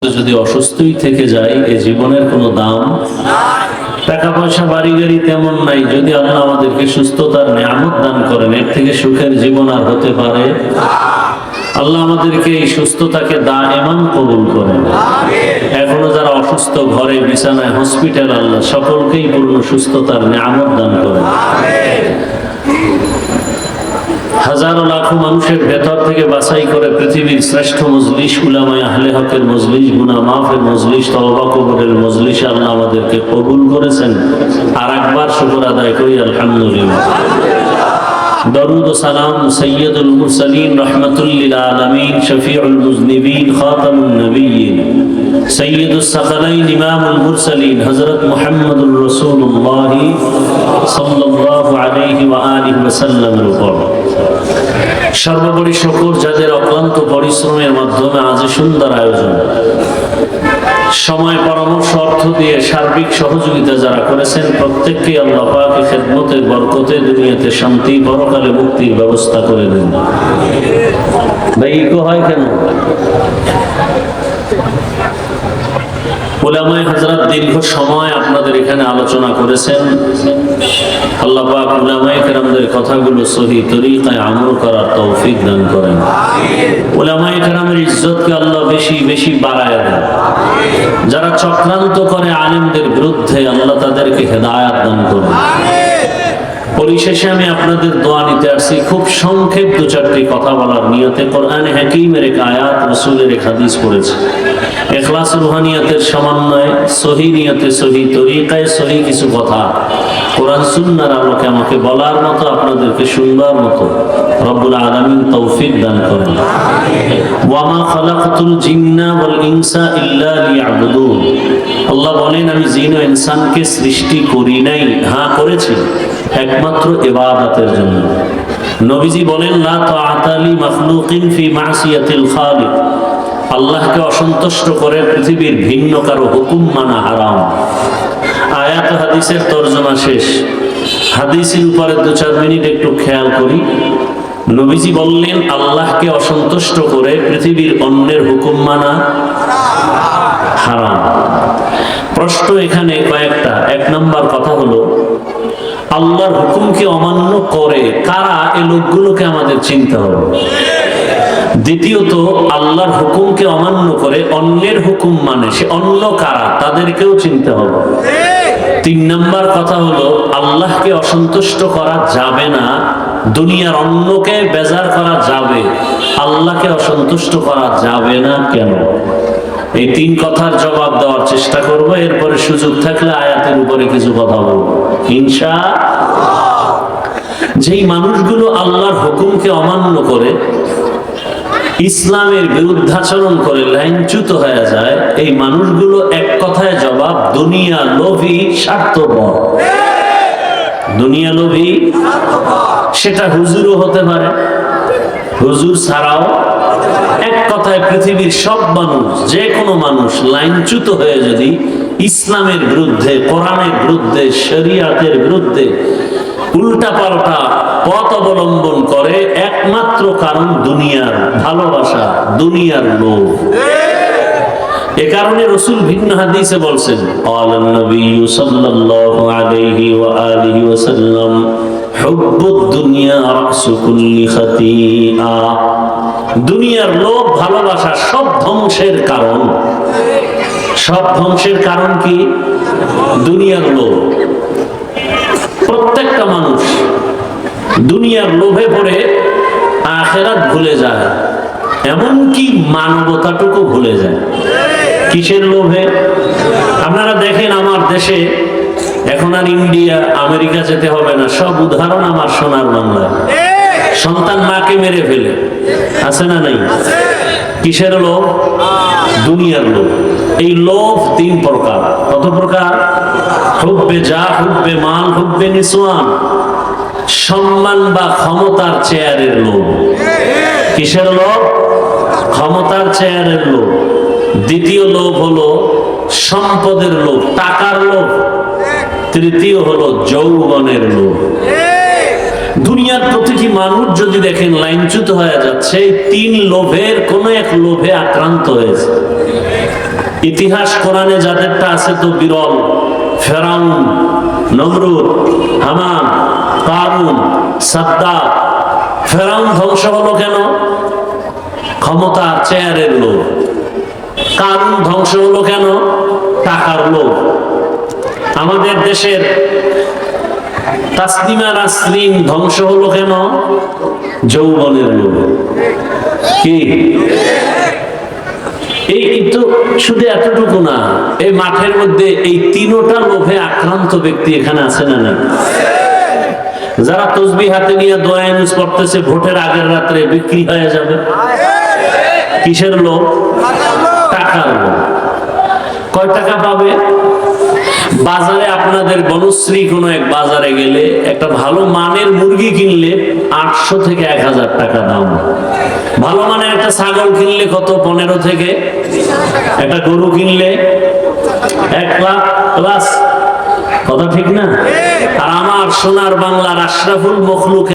যদি অসুস্থই থেকে যায় এই জীবনের কোনো দাম টাকা পয়সা বাড়ি গাড়ি তেমন নাই, যদি আল্লাহ আমাদেরকে সুস্থতার নিয়ামত দান করেন এর থেকে সুখের জীবন আর হতে পারে? আল্লাহ আমাদেরকে এই সুস্থতাকে দায়েমান কবুল করেন। এখনো যারা অসুস্থ ঘরে বিছানায় হসপিটাল, আল্লাহ সকলকেই পূর্ণ সুস্থতার নিয়ামত দান করেন। হাজারো লাখো মানুষের ভেতর থেকে বাছাই করে পৃথিবীর শ্রেষ্ঠ মজলিস উলামায়ে আহলে হকের মজলিস, গুনাহ মাফের মজলিস, তওবা কবুলের মজলিস আল্লাহ আমাদেরকে কবুল করেছেন। আর একবার শুকর আদায় করি আলহামদুলিল্লাহ। দরুদ ও সালাম সৈয়দুল মুরসালিন রাহমাতুল লিল আলামিন শফিউল মুজনিবিন খাতামুন নবিয়্যিন সৈয়দুস সাকালাইন ইমামুল মুরসালিন হযরত মুহাম্মদুর রাসূলুল্লাহ সাল্লাল্লাহু আলাইহি ওয়া আলিহি ওয়াসাল্লামের উপর সর্বোপরি শুকর যাদের অক্লান্ত পরিশ্রমের মাধ্যমে আজ সুন্দর আয়োজন, সময় পরামর্শ অর্থ দিয়ে সার্বিক সহযোগিতা যারা করেছেন প্রত্যেককে আল্লাহ পাক খেদমতের বরকতে দুনিয়াতে শান্তি পরকালে মুক্তির ব্যবস্থা করে দেন। ভাই ইকো হয় কেন? উলামায়ে হযরত দীর্ঘ সময় আপনাদের এখানে আলোচনা করেছেন। আল্লাহ পাক উলামায়ে কেরামদের কথাগুলো সহিহ তরিকায় আমল করার তৌফিক দান করেন। উলামায়ে কেরামের ইজ্জতকে আল্লাহ বেশি বেশি বাড়ায় দেন। যারা চক্রান্ত করে আলেমদের বিরুদ্ধে আল্লাহ তাদেরকে হেদায়েত দান করেন। পরিশেষে আমি আপনাদের দোয়া নিতে আসছি, খুব সংক্ষেপ দু চারটি কথা বলার নিয়তে। কোরআনে হাকীমের এক আয়াত, রাসূলের এক হাদিস পড়েছি। ইখলাস রুহানিয়াতের সমন্বয়ে সহিহ নিয়তে সহিহ তরিকায় সহিহ কিছু কথা কোরআন সুন্নাহর আলোকে আমাকে বলার মতো, আপনাদেরকে শুনবার মতো রব্বুল আলামিন তৌফিক দান করেন। ওয়া মা খালাকতুল জিন্না ওয়াল ইনসা ইল্লা লিয়াবুদুন। আল্লাহ বলেন আমি জিন ও ইনসানকে সৃষ্টি করি নাই, হ্যাঁ করেছি একমাত্র ইবাদতের জন্য। নবীজি বলেন লা তাআতা লি মাখলুকিন ফি মাসিয়াতিল খালিক। আল্লাহকে অসন্তুষ্ট করে পৃথিবীর ভিন্ন কারো হুকুম মানা হারাম। আয়াত হাদিসের তরজমা শেষ। হাদিসের উপরে 2-4 মিনিট একটু খেয়াল করি। নবীজি বললেন আল্লাহকে অসন্তুষ্ট করে পৃথিবীর অন্যের হুকুম মানা হারাম। প্রশ্ন এখানে কয়েকটা। 1 নম্বর কথা হলো আল্লাহর হুকুমকে অমান্য করে কারা, এই লোকগুলোকে আমাদের চিনতে হবে। দ্বিতীয়ত আল্লাহর হুকুমকে অমান্য করে অন্যের হুকুম মানে সে অন্য কারা, তাদেরকেও চিনতে হবে। 3 নম্বর কথা হলো আল্লাহকে অসন্তুষ্ট করা যাবে না, দুনিয়ার অন্যকে বেজার করা যাবে, আল্লাহকে অসন্তুষ্ট করা যাবে না কেন? এই 3 কথার জবাব দেওয়ার চেষ্টা করব। এরপরে সুযোগ থাকলে আয়াতের উপরে কিছু কথা বলবো ইনশাআল্লাহ। যেই মানুষগুলো আল্লাহর হুকুমকে অমান্য করে ইসলামের বিরুদ্ধাচরণ করে লাইনচ্যুত হয়ে যায়, এই মানুষগুলো এক কথায় জবাব দুনিয়া লোভী, স্বার্থপর। দুনিয়া লোভী, সেটা হুজুরও হতে পারে, হুজুর ছাড়াও। এক কথায় পৃথিবীর সব মানুষ, যে কোনো মানুষ লাইনচ্যুত হয়ে যদি ইসলামের বিরুদ্ধে, কোরআনের বিরুদ্ধে, শরীয়তের বিরুদ্ধে উল্টা পাল্টা পথ অবলম্বন করে, একমাত্র কারণ দুনিয়ার ভালোবাসা, দুনিয়ার লোভ। এ কারণে রাসূল ভিন্ন হাদিসে বলছেন ক্বালান নবী সাল্লাল্লাহু আলাইহি ওয়া আলিহি ওয়াসাল্লাম হুব্বুদ দুনিয়া রাসু কুল্লি খাতিআ। দুনিয়ার লোভ, ভালোবাসা সব ধ্বংসের কারণ। সব ধ্বংসের কারণ কি? দুনিয়ার লোভ। প্রত্যেকটা মানুষ দুনিয়ার লোভে পড়ে আখিরাত ভুলে যায়, এমনকি মানবতাটুকু ভুলে যায়। কিসের লোভে? আপনারা দেখেন আমার দেশে এখন আর ইন্ডিয়া আমেরিকা যেতে হবে না, সব উদাহরণ আমার সোনার বাংলায়। সন্তান মাকে মেরে ফেলে, আছে না নাই? কিসের লোভ? দুনিয়ার লোভ। এই লোভ 3 প্রকার। কত প্রকার? হুব্বে যা, হুব্বে মাল, হুব্বে নিসওয়ান। সম্মান বা ক্ষমতার চেয়ারের লোভ। কিসের লোভ? ক্ষমতার চেয়ারের লোভ। দ্বিতীয় লোভ হলো সম্পদের লোভ, টাকার লোভ। তৃতীয় হলো যৌবনের লোভ। দুনিয়ার প্রতিটি মানুষ যদি দেখেন লাইনচ্যুত হয়ে যাচ্ছে, 3 লোভের কোন এক লোভে আক্রান্ত হয়েছে। ইতিহাস কোরআনে যাদেরটা আছে তো বিরল। ফেরাউন, নমরুদ, হামান, কারুন, সাদ্দাত। ফেরাউন ধ্বংস হলো কেন? ক্ষমতার, চেয়ারের লোভ। কারুন ধ্বংস হলো কেন? টাকার লোভ। আমাদের দেশের তাসলিমা নাসরিন ধ্বংস হলো কেন? যৌবনের লোভ। কি এই তো শুধু এতটুকু না, এই মাঠের মধ্যে এই তিনটা লোভে আক্রান্ত ব্যক্তি এখানে আছে না না? যারা তসবিহ হাতে নিয়ে দোয়া ইউজ করতেছে, ভোটের আগের রাত্রে বিক্রি হয়ে যাবে। কিসের লোভ? টাকার লোভ। কয় টাকা পাবে? বাজারে আপনাদের বনশ্রী কোনো এক বাজারে গেলে একটা ভালো মানের মুরগি কিনলে 800 থেকে 1000 টাকা দাম। ভালো মানের একটা ছাগল কিনলে কত? 15 থেকে। একটা গরু কিনলে 1 লাখ প্লাস। কথা ঠিক না? আর আমার সোনার বাংলার আশরাফুল মখলুক